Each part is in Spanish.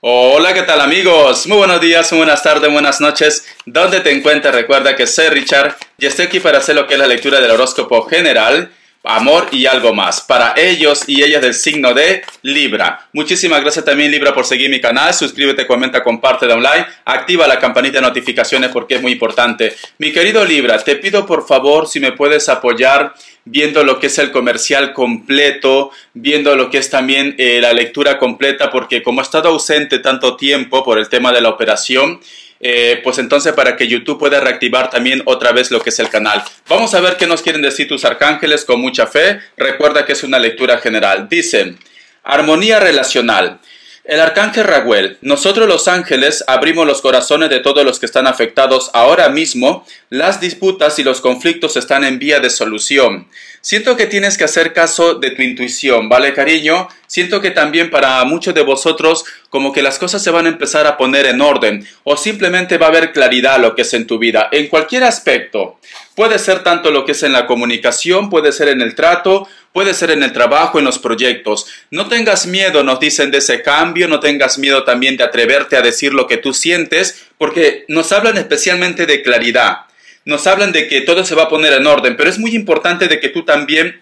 Hola, ¿qué tal amigos? Muy buenos días, muy buenas tardes, buenas noches. ¿Dónde te encuentras? Recuerda que soy Richard y estoy aquí para hacer lo que es la lectura del horóscopo general, amor y algo más, para ellos y ellas del signo de Libra. Muchísimas gracias también Libra por seguir mi canal, suscríbete, comenta, comparte, da un like, activa la campanita de notificaciones porque es muy importante. Mi querido Libra, te pido por favor si me puedes apoyar viendo lo que es el comercial completo, viendo lo que es también la lectura completa, porque como he estado ausente tanto tiempo por el tema de la operación, pues entonces para que YouTube pueda reactivar también otra vez lo que es el canal. Vamos a ver qué nos quieren decir tus arcángeles con mucha fe. Recuerda que es una lectura general. Dicen, armonía relacional. El arcángel Raguel, nosotros los ángeles abrimos los corazones de todos los que están afectados ahora mismo. Las disputas y los conflictos están en vía de solución. Siento que tienes que hacer caso de tu intuición, ¿vale, cariño? Siento que también para muchos de vosotros como que las cosas se van a empezar a poner en orden o simplemente va a haber claridad lo que es en tu vida, en cualquier aspecto. Puede ser tanto lo que es en la comunicación, puede ser en el trato, puede ser en el trabajo, en los proyectos. No tengas miedo, nos dicen, de ese cambio, no tengas miedo también de atreverte a decir lo que tú sientes, porque nos hablan especialmente de claridad. Nos hablan de que todo se va a poner en orden, pero es muy importante de que tú también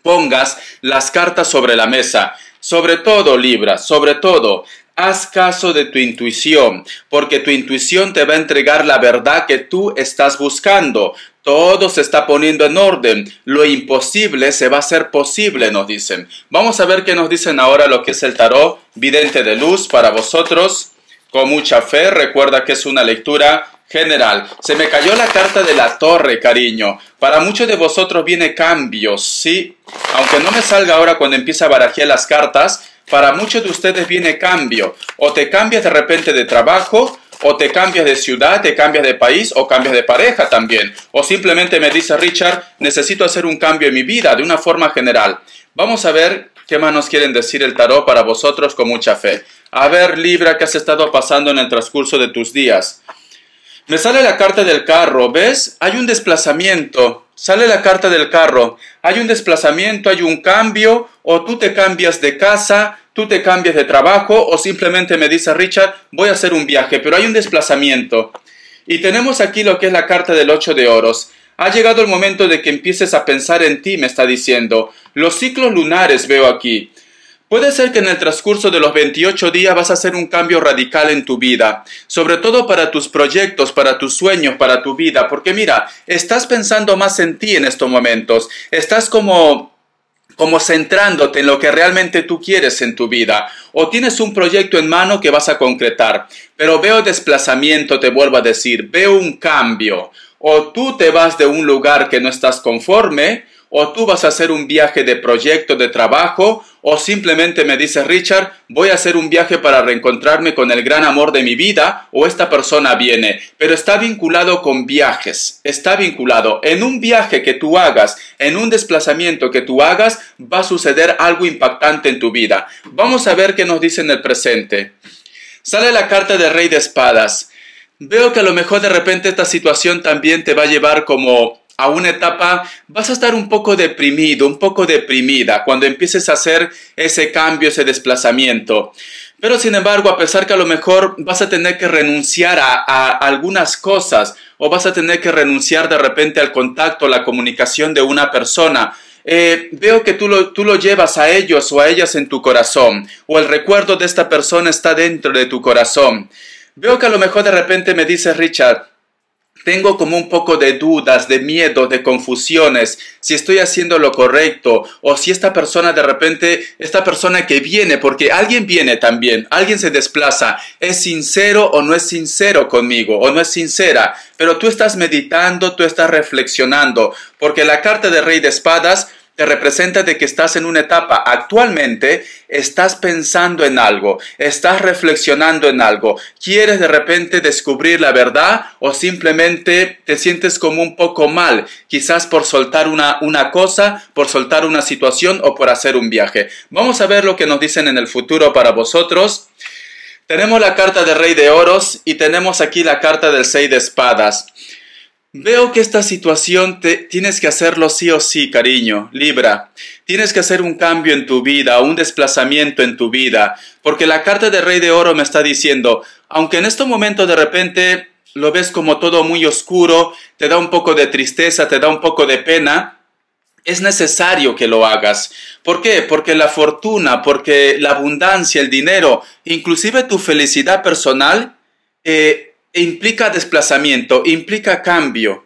pongas las cartas sobre la mesa. Sobre todo, Libra, sobre todo, haz caso de tu intuición, porque tu intuición te va a entregar la verdad que tú estás buscando. Todo se está poniendo en orden. Lo imposible se va a hacer posible, nos dicen. Vamos a ver qué nos dicen ahora lo que es el tarot vidente de luz para vosotros. Con mucha fe, recuerda que es una lectura general. Se me cayó la carta de la torre, cariño. Para muchos de vosotros viene cambios, ¿sí? Aunque no me salga ahora cuando empiece a barajear las cartas, para muchos de ustedes viene cambio. O te cambias de repente de trabajo, o te cambias de ciudad, te cambias de país, o cambias de pareja también. O simplemente me dice Richard, necesito hacer un cambio en mi vida de una forma general. Vamos a ver qué más nos quieren decir el tarot para vosotros con mucha fe. A ver, Libra, ¿qué has estado pasando en el transcurso de tus días? Me sale la carta del carro, ¿ves? Hay un desplazamiento. Sale la carta del carro. Hay un desplazamiento, hay un cambio, o tú te cambias de casa, tú te cambias de trabajo, o simplemente me dice Richard, voy a hacer un viaje, pero hay un desplazamiento. Y tenemos aquí lo que es la carta del 8 de oros. Ha llegado el momento de que empieces a pensar en ti, me está diciendo. Los ciclos lunares veo aquí. Puede ser que en el transcurso de los 28 días vas a hacer un cambio radical en tu vida, sobre todo para tus proyectos, para tus sueños, para tu vida, porque mira, estás pensando más en ti en estos momentos, estás como centrándote en lo que realmente tú quieres en tu vida, o tienes un proyecto en mano que vas a concretar, pero veo desplazamiento, te vuelvo a decir, veo un cambio, o tú te vas de un lugar que no estás conforme, o tú vas a hacer un viaje de proyecto, de trabajo, o simplemente me dice Richard, voy a hacer un viaje para reencontrarme con el gran amor de mi vida, o esta persona viene, pero está vinculado con viajes, está vinculado. En un viaje que tú hagas, en un desplazamiento que tú hagas, va a suceder algo impactante en tu vida. Vamos a ver qué nos dice en el presente. Sale la carta del Rey de Espadas. Veo que a lo mejor de repente esta situación también te va a llevar como a una etapa, vas a estar un poco deprimido, un poco deprimida cuando empieces a hacer ese cambio, ese desplazamiento. Pero sin embargo, a pesar que a lo mejor vas a tener que renunciar a algunas cosas o vas a tener que renunciar de repente al contacto, a la comunicación de una persona, veo que tú lo llevas a ellos o a ellas en tu corazón, o el recuerdo de esta persona está dentro de tu corazón. Veo que a lo mejor de repente me dice Richard, tengo como un poco de dudas, de miedo, de confusiones, si estoy haciendo lo correcto o si esta persona de repente, esta persona que viene, porque alguien viene también, alguien se desplaza, es sincero o no es sincero conmigo o no es sincera, pero tú estás meditando, tú estás reflexionando, porque la carta de Rey de Espadas te representa de que estás en una etapa, actualmente estás pensando en algo, estás reflexionando en algo, quieres de repente descubrir la verdad o simplemente te sientes como un poco mal, quizás por soltar una cosa, por soltar una situación o por hacer un viaje. Vamos a ver lo que nos dicen en el futuro para vosotros. Tenemos la carta del Rey de Oros y tenemos aquí la carta del 6 de Espadas. Veo que esta situación tienes que hacerlo sí o sí, cariño, Libra. Tienes que hacer un cambio en tu vida, un desplazamiento en tu vida, porque la carta de Rey de Oro me está diciendo, aunque en este momento de repente lo ves como todo muy oscuro, te da un poco de tristeza, te da un poco de pena, es necesario que lo hagas. ¿Por qué? Porque la fortuna, porque la abundancia, el dinero, inclusive tu felicidad personal, implica desplazamiento, implica cambio.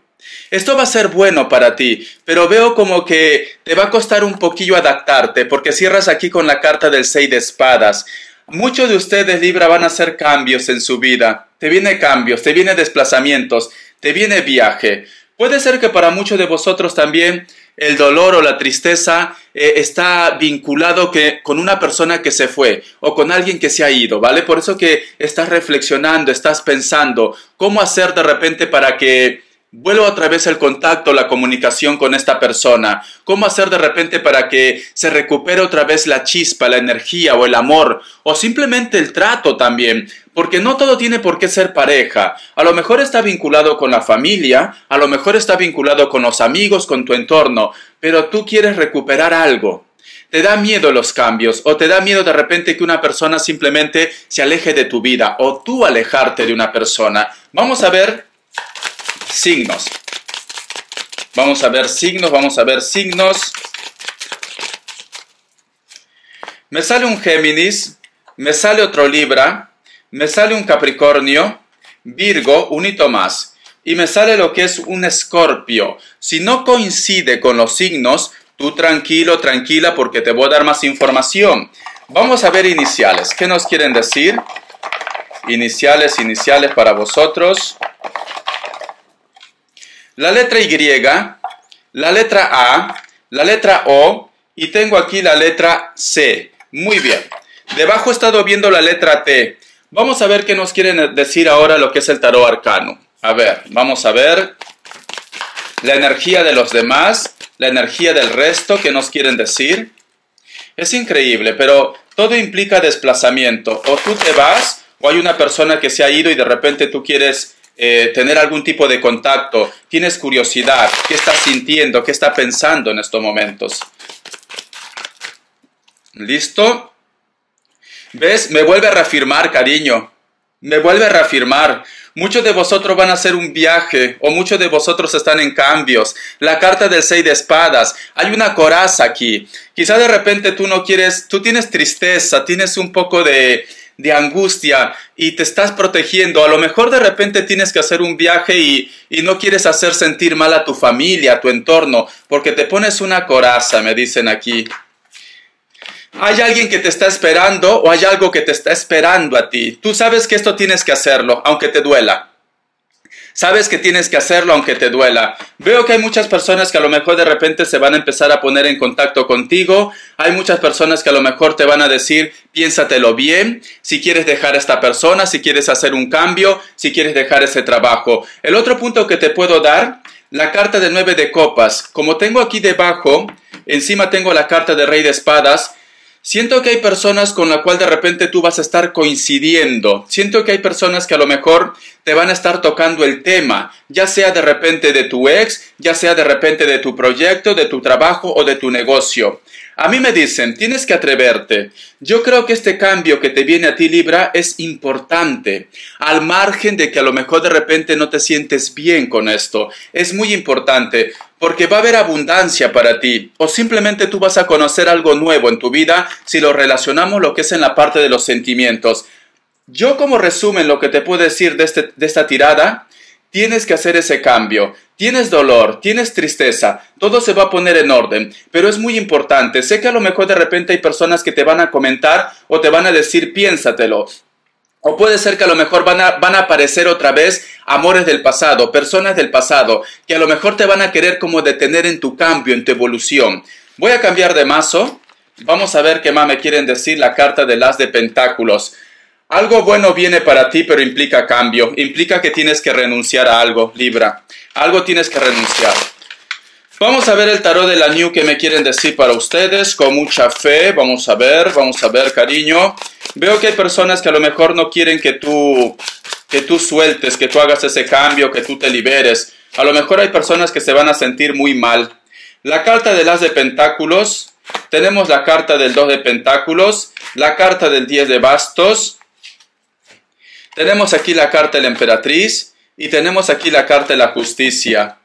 Esto va a ser bueno para ti, pero veo como que te va a costar un poquillo adaptarte, porque cierras aquí con la carta del 6 de espadas. Muchos de ustedes, Libra, van a hacer cambios en su vida. Te viene cambios, te viene desplazamientos, te viene viaje. Puede ser que para muchos de vosotros también el dolor o la tristeza está vinculado con una persona que se fue o con alguien que se ha ido, ¿vale? Por eso que estás reflexionando, estás pensando cómo hacer de repente para que vuelva otra vez el contacto, la comunicación con esta persona. ¿Cómo hacer de repente para que se recupere otra vez la chispa, la energía o el amor? O simplemente el trato también. Porque no todo tiene por qué ser pareja. A lo mejor está vinculado con la familia, a lo mejor está vinculado con los amigos, con tu entorno. Pero tú quieres recuperar algo. Te da miedo los cambios o te da miedo de repente que una persona simplemente se aleje de tu vida o tú alejarte de una persona. Vamos a ver signos. Vamos a ver signos, vamos a ver signos. Me sale un Géminis, me sale otro Libra, me sale un Capricornio, Virgo, un hito más. Y me sale lo que es un Escorpio. Si no coincide con los signos, tú tranquilo, tranquila, porque te voy a dar más información. Vamos a ver iniciales. ¿Qué nos quieren decir? Iniciales para vosotros. La letra Y, la letra A, la letra O y tengo aquí la letra C. Muy bien. Debajo he estado viendo la letra T. Vamos a ver qué nos quieren decir ahora lo que es el tarot arcano. A ver, vamos a ver la energía de los demás, la energía del resto, ¿qué nos quieren decir? Es increíble, pero todo implica desplazamiento. O tú te vas o hay una persona que se ha ido y de repente tú quieres tener algún tipo de contacto, tienes curiosidad, qué está sintiendo, qué está pensando en estos momentos. ¿Listo? ¿Ves? Me vuelve a reafirmar, cariño. Me vuelve a reafirmar. Muchos de vosotros van a hacer un viaje o muchos de vosotros están en cambios. La carta del 6 de espadas. Hay una coraza aquí. Quizá de repente tú no quieres, tú tienes tristeza, tienes un poco de angustia y te estás protegiendo. A lo mejor de repente tienes que hacer un viaje y no quieres hacer sentir mal a tu familia, a tu entorno, porque te pones una coraza, me dicen aquí. Hay alguien que te está esperando o hay algo que te está esperando a ti. Tú sabes que esto tienes que hacerlo, aunque te duela. Sabes que tienes que hacerlo aunque te duela. Veo que hay muchas personas que a lo mejor de repente se van a empezar a poner en contacto contigo. Hay muchas personas que a lo mejor te van a decir, piénsatelo bien, si quieres dejar a esta persona, si quieres hacer un cambio, si quieres dejar ese trabajo. El otro punto que te puedo dar, la carta de 9 de copas. Como tengo aquí debajo, encima tengo la carta de Rey de espadas. Siento que hay personas con las cuales de repente tú vas a estar coincidiendo. Siento que hay personas que a lo mejor te van a estar tocando el tema, ya sea de repente de tu ex, ya sea de repente de tu proyecto, de tu trabajo o de tu negocio. A mí me dicen, tienes que atreverte. Yo creo que este cambio que te viene a ti, Libra, es importante. Al margen de que a lo mejor de repente no te sientes bien con esto. Es muy importante porque va a haber abundancia para ti. O simplemente tú vas a conocer algo nuevo en tu vida si lo relacionamos lo que es en la parte de los sentimientos. Yo como resumen lo que te puedo decir de esta tirada, tienes que hacer ese cambio. Tienes dolor, tienes tristeza, todo se va a poner en orden, pero es muy importante. Sé que a lo mejor de repente hay personas que te van a comentar o te van a decir piénsatelo. O puede ser que a lo mejor van a aparecer otra vez amores del pasado, personas del pasado, que a lo mejor te van a querer como detener en tu cambio, en tu evolución. Voy a cambiar de mazo. Vamos a ver qué más me quieren decir la carta del As de Pentáculos. Algo bueno viene para ti, pero implica cambio. Implica que tienes que renunciar a algo, Libra. Algo tienes que renunciar. Vamos a ver el tarot de la New que me quieren decir para ustedes, con mucha fe. Vamos a ver, cariño. Veo que hay personas que a lo mejor no quieren que tú sueltes, que tú hagas ese cambio, que tú te liberes. A lo mejor hay personas que se van a sentir muy mal. La carta del as de pentáculos, tenemos la carta del 2 de pentáculos, la carta del 10 de bastos, tenemos aquí la carta de la emperatriz y tenemos aquí la carta de la justicia.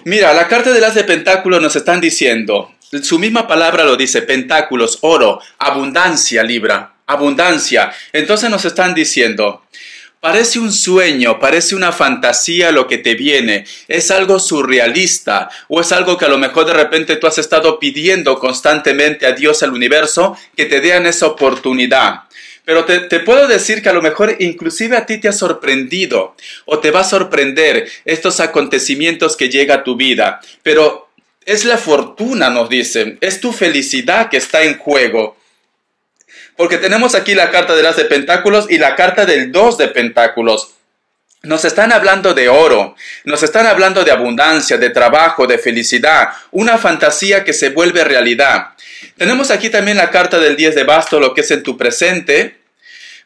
Mira, la carta del as de pentáculos nos están diciendo, su misma palabra lo dice, pentáculos, oro, abundancia, Libra, abundancia. Entonces nos están diciendo, parece un sueño, parece una fantasía lo que te viene, es algo surrealista o es algo que a lo mejor de repente tú has estado pidiendo constantemente a Dios, al universo, que te den esa oportunidad. Pero te puedo decir que a lo mejor inclusive a ti te ha sorprendido o te va a sorprender estos acontecimientos que llega a tu vida. Pero es la fortuna, nos dicen, es tu felicidad que está en juego. Porque tenemos aquí la carta del as de pentáculos y la carta del 2 de pentáculos. Nos están hablando de oro, nos están hablando de abundancia, de trabajo, de felicidad, una fantasía que se vuelve realidad. Tenemos aquí también la carta del 10 de bastos, lo que es en tu presente.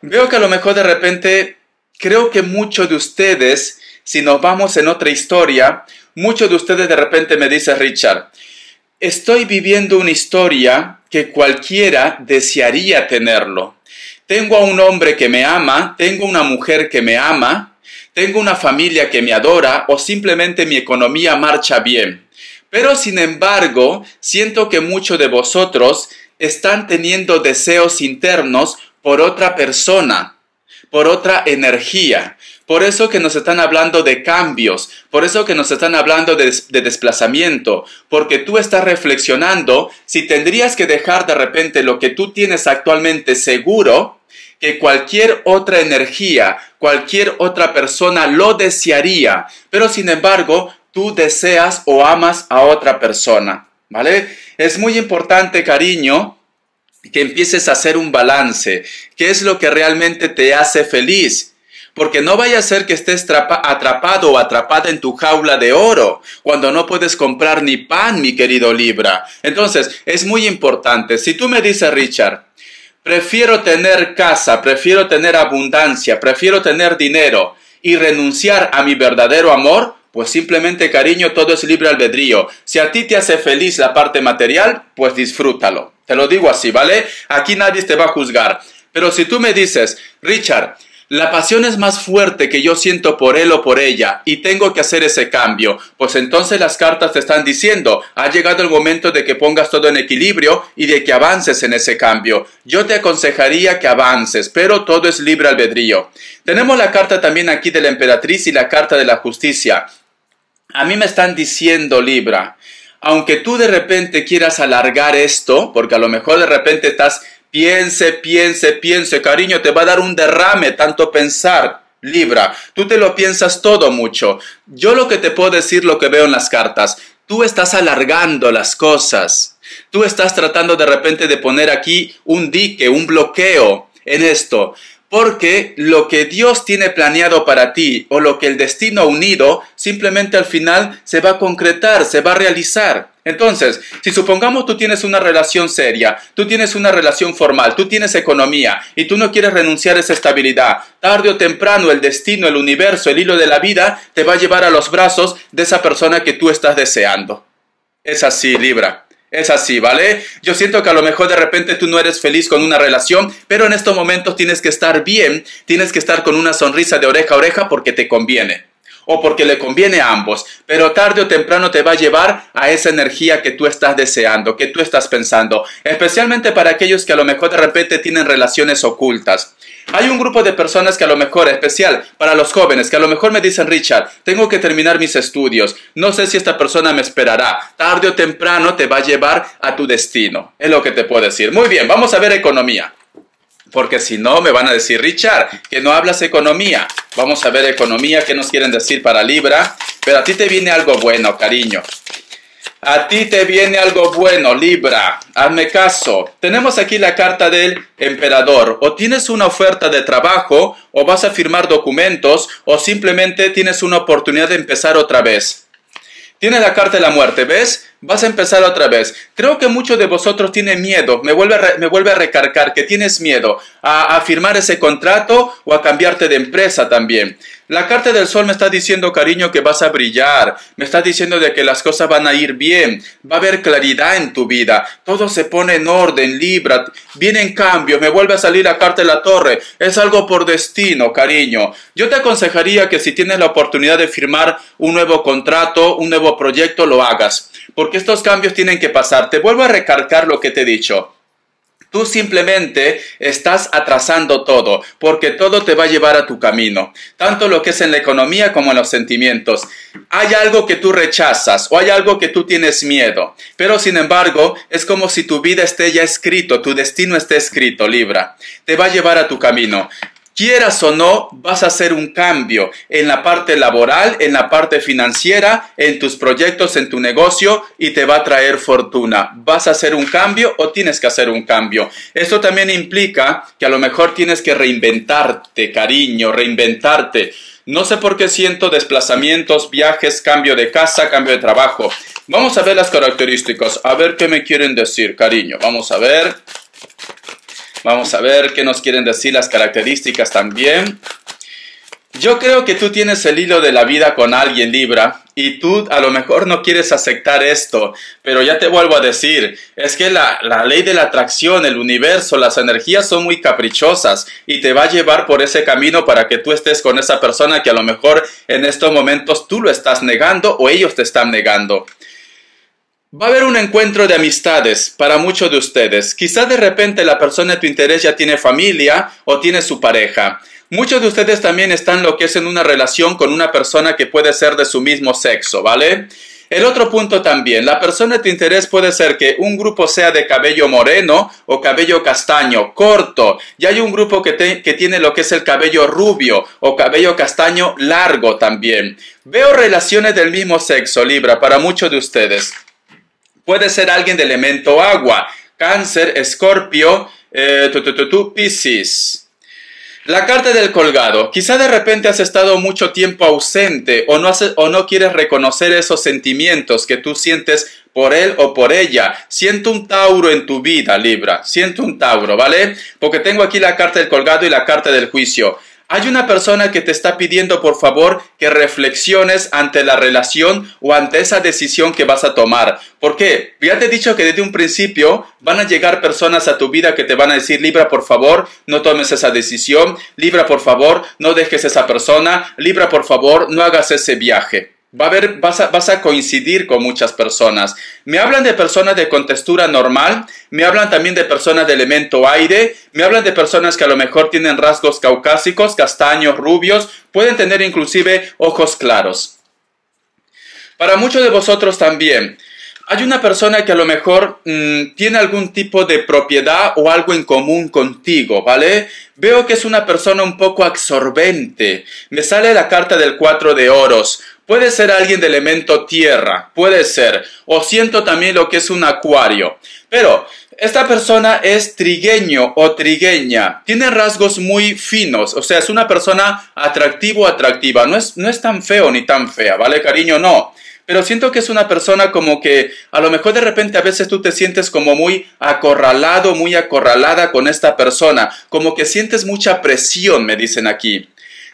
Veo que a lo mejor de repente, creo que muchos de ustedes, si nos vamos en otra historia, muchos de ustedes de repente me dicen, Richard, estoy viviendo una historia que cualquiera desearía tenerlo. Tengo a un hombre que me ama, tengo una mujer que me ama, tengo una familia que me adora o simplemente mi economía marcha bien. Pero sin embargo, siento que muchos de vosotros están teniendo deseos internos por otra persona, por otra energía. Por eso que nos están hablando de cambios, por eso que nos están hablando de desplazamiento, porque tú estás reflexionando si tendrías que dejar de repente lo que tú tienes actualmente seguro, que cualquier otra energía, cualquier otra persona lo desearía, pero sin embargo tú deseas o amas a otra persona, ¿vale? Es muy importante, cariño, que empieces a hacer un balance. ¿Qué es lo que realmente te hace feliz? Porque no vaya a ser que estés atrapado o atrapada en tu jaula de oro, cuando no puedes comprar ni pan, mi querido Libra. Entonces, es muy importante. Si tú me dices, Richard, prefiero tener casa, prefiero tener abundancia, prefiero tener dinero y renunciar a mi verdadero amor, pues simplemente, cariño, todo es libre albedrío. Si a ti te hace feliz la parte material, pues disfrútalo. Te lo digo así, ¿vale? Aquí nadie te va a juzgar. Pero si tú me dices, Richard, la pasión es más fuerte que yo siento por él o por ella y tengo que hacer ese cambio, pues entonces las cartas te están diciendo, ha llegado el momento de que pongas todo en equilibrio y de que avances en ese cambio. Yo te aconsejaría que avances, pero todo es libre albedrío. Tenemos la carta también aquí de la emperatriz y la carta de la justicia. A mí me están diciendo, Libra, aunque tú de repente quieras alargar esto, porque a lo mejor de repente estás piense, cariño, te va a dar un derrame tanto pensar, Libra. Tú te lo piensas todo mucho. Yo lo que te puedo decir, lo que veo en las cartas, tú estás alargando las cosas. Tú estás tratando de repente de poner aquí un dique, un bloqueo en esto. Porque lo que Dios tiene planeado para ti o lo que el destino ha unido, simplemente al final se va a concretar, se va a realizar. Entonces, si supongamos tú tienes una relación seria, tú tienes una relación formal, tú tienes economía y tú no quieres renunciar a esa estabilidad, tarde o temprano el destino, el universo, el hilo de la vida te va a llevar a los brazos de esa persona que tú estás deseando. Es así, Libra. Es así, ¿vale? Yo siento que a lo mejor de repente tú no eres feliz con una relación, pero en estos momentos tienes que estar bien, tienes que estar con una sonrisa de oreja a oreja porque te conviene. O porque le conviene a ambos, pero tarde o temprano te va a llevar a esa energía que tú estás deseando, que tú estás pensando, especialmente para aquellos que a lo mejor de repente tienen relaciones ocultas. Hay un grupo de personas que a lo mejor, especial para los jóvenes, que a lo mejor me dicen, Richard, tengo que terminar mis estudios, no sé si esta persona me esperará, tarde o temprano te va a llevar a tu destino, es lo que te puedo decir. Muy bien, vamos a ver economía. Porque si no, me van a decir, Richard, que no hablas economía. Vamos a ver economía, qué nos quieren decir para Libra. Pero a ti te viene algo bueno, cariño. A ti te viene algo bueno, Libra. Hazme caso. Tenemos aquí la carta del emperador. O tienes una oferta de trabajo, o vas a firmar documentos, o simplemente tienes una oportunidad de empezar otra vez. Tienes la carta de la muerte, ¿ves? vas a empezar otra vez. Creo que muchos de vosotros tienen miedo, me vuelve a recargar que tienes miedo a firmar ese contrato o a cambiarte de empresa también. La carta del sol me está diciendo, cariño, que vas a brillar, me está diciendo de que las cosas van a ir bien, va a haber claridad en tu vida, todo se pone en orden, Libra, vienen cambios, me vuelve a salir la carta de la torre, es algo por destino, cariño. Yo te aconsejaría que si tienes la oportunidad de firmar un nuevo contrato, un nuevo proyecto, lo hagas, porque estos cambios tienen que pasar. Te vuelvo a recalcar lo que te he dicho. Tú simplemente estás atrasando todo, porque todo te va a llevar a tu camino, tanto lo que es en la economía como en los sentimientos. Hay algo que tú rechazas o hay algo que tú tienes miedo, pero sin embargo es como si tu vida esté ya escrito, tu destino esté escrito, Libra. Te va a llevar a tu camino. Quieras o no, vas a hacer un cambio en la parte laboral, en la parte financiera, en tus proyectos, en tu negocio y te va a traer fortuna. ¿Vas a hacer un cambio o tienes que hacer un cambio? Esto también implica que a lo mejor tienes que reinventarte, cariño, reinventarte. No sé por qué siento desplazamientos, viajes, cambio de casa, cambio de trabajo. Vamos a ver las características, a ver qué me quieren decir, cariño. Vamos a ver qué nos quieren decir las características también. Yo creo que tú tienes el hilo de la vida con alguien, Libra, y tú a lo mejor no quieres aceptar esto, pero ya te vuelvo a decir, es que la ley de la atracción, el universo, las energías son muy caprichosas y te va a llevar por ese camino para que tú estés con esa persona que a lo mejor en estos momentos tú lo estás negando o ellos te están negando. Va a haber un encuentro de amistades para muchos de ustedes. Quizás de repente la persona de tu interés ya tiene familia o tiene su pareja. Muchos de ustedes también están lo que es en una relación con una persona que puede ser de su mismo sexo, ¿vale? El otro punto también, la persona de tu interés puede ser que un grupo sea de cabello moreno o cabello castaño, corto. Y hay un grupo que tiene lo que es el cabello rubio o cabello castaño largo también. Veo relaciones del mismo sexo, Libra, para muchos de ustedes. Puede ser alguien de elemento agua, Cáncer, Escorpio, Piscis. La carta del colgado. Quizá de repente has estado mucho tiempo ausente o no quieres reconocer esos sentimientos que tú sientes por él o por ella. Siento un Tauro en tu vida, Libra. Siento un Tauro, ¿vale? Porque tengo aquí la carta del colgado y la carta del juicio. Hay una persona que te está pidiendo, por favor, que reflexiones ante la relación o ante esa decisión que vas a tomar. ¿Por qué? Ya te he dicho que desde un principio van a llegar personas a tu vida que te van a decir, Libra, por favor, no tomes esa decisión. Libra, por favor, no dejes esa persona. Libra, por favor, no hagas ese viaje. Vas a coincidir con muchas personas. Me hablan de personas de contextura normal, me hablan también de personas de elemento aire, me hablan de personas que a lo mejor tienen rasgos caucásicos, castaños, rubios, pueden tener inclusive ojos claros. Para muchos de vosotros también, hay una persona que a lo mejor tiene algún tipo de propiedad o algo en común contigo, ¿vale? Veo que es una persona un poco absorbente. Me sale la carta del 4 de oros. Puede ser alguien de elemento tierra, puede ser. O siento también lo que es un acuario. Pero esta persona es trigueño o trigueña. Tiene rasgos muy finos. O sea, es una persona atractivo o atractiva. No es tan feo ni tan fea, ¿vale, cariño? No. Pero siento que es una persona como que a lo mejor de repente a veces tú te sientes como muy acorralado, muy acorralada con esta persona. Como que sientes mucha presión, me dicen aquí.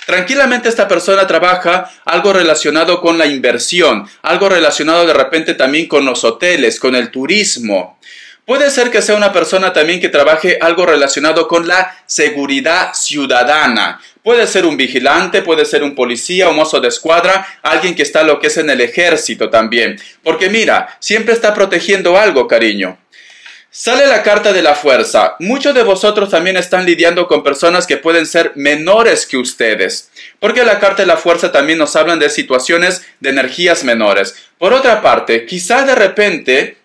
Tranquilamente esta persona trabaja algo relacionado con la inversión, algo relacionado de repente también con los hoteles, con el turismo. Puede ser que sea una persona también que trabaje algo relacionado con la seguridad ciudadana. Puede ser un vigilante, puede ser un policía, un mozo de escuadra, alguien que está lo que es en el ejército también. Porque mira, siempre está protegiendo algo, cariño. Sale la carta de la fuerza. Muchos de vosotros también están lidiando con personas que pueden ser menores que ustedes. Porque la carta de la fuerza también nos hablan de situaciones de energías menores. Por otra parte, quizás de repente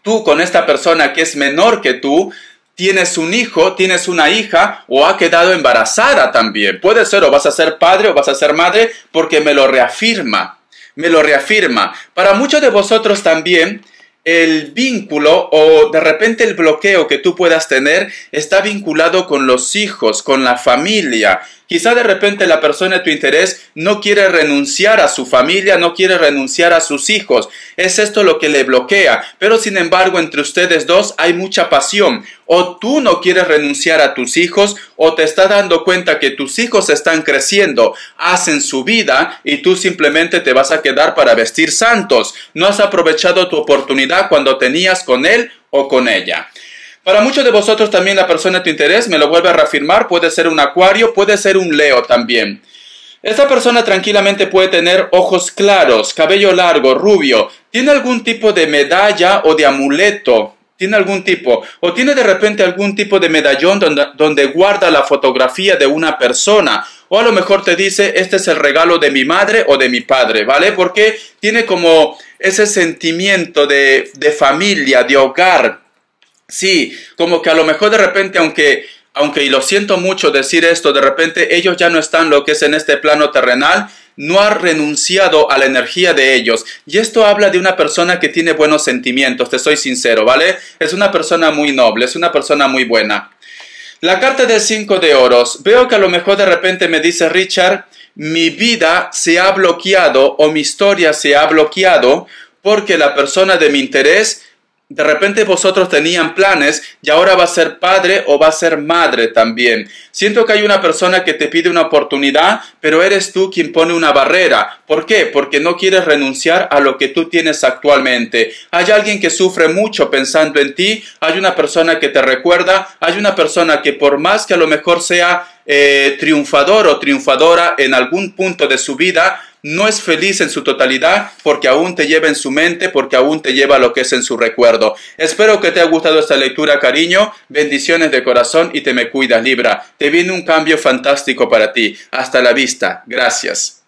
tú con esta persona que es menor que tú, tienes un hijo, tienes una hija o ha quedado embarazada también. Puede ser o vas a ser padre o vas a ser madre porque me lo reafirma. Me lo reafirma. Para muchos de vosotros también el vínculo o de repente el bloqueo que tú puedas tener está vinculado con los hijos, con la familia. Quizá de repente la persona de tu interés no quiere renunciar a su familia, no quiere renunciar a sus hijos. Es esto lo que le bloquea. Pero sin embargo, entre ustedes dos hay mucha pasión. O tú no quieres renunciar a tus hijos, o te estás dando cuenta que tus hijos están creciendo, hacen su vida y tú simplemente te vas a quedar para vestir santos. No has aprovechado tu oportunidad cuando tenías con él o con ella. Para muchos de vosotros también la persona de tu interés, me lo vuelve a reafirmar, puede ser un Acuario, puede ser un Leo también. Esta persona tranquilamente puede tener ojos claros, cabello largo, rubio, tiene algún tipo de medalla o de amuleto. Tiene algún tipo, o tiene de repente algún tipo de medallón donde guarda la fotografía de una persona, o a lo mejor te dice, este es el regalo de mi madre o de mi padre, ¿vale? Porque tiene como ese sentimiento de familia, de hogar. Sí, como que a lo mejor de repente, aunque, y lo siento mucho decir esto, de repente ellos ya no están lo que es en este plano terrenal, no ha renunciado a la energía de ellos. Y esto habla de una persona que tiene buenos sentimientos, te soy sincero, ¿vale? Es una persona muy noble, es una persona muy buena. La carta del 5 de oros. Veo que a lo mejor de repente me dice Richard, mi vida se ha bloqueado o mi historia se ha bloqueado porque la persona de mi interés, de repente vosotros tenían planes y ahora va a ser padre o va a ser madre también. Siento que hay una persona que te pide una oportunidad, pero eres tú quien pone una barrera. ¿Por qué? Porque no quieres renunciar a lo que tú tienes actualmente. Hay alguien que sufre mucho pensando en ti, hay una persona que te recuerda, hay una persona que por más que a lo mejor sea triunfador o triunfadora en algún punto de su vida, no es feliz en su totalidad porque aún te lleva en su mente, porque aún te lleva lo que es en su recuerdo. Espero que te haya gustado esta lectura, cariño. Bendiciones de corazón y te me cuidas, Libra. Te viene un cambio fantástico para ti. Hasta la vista. Gracias.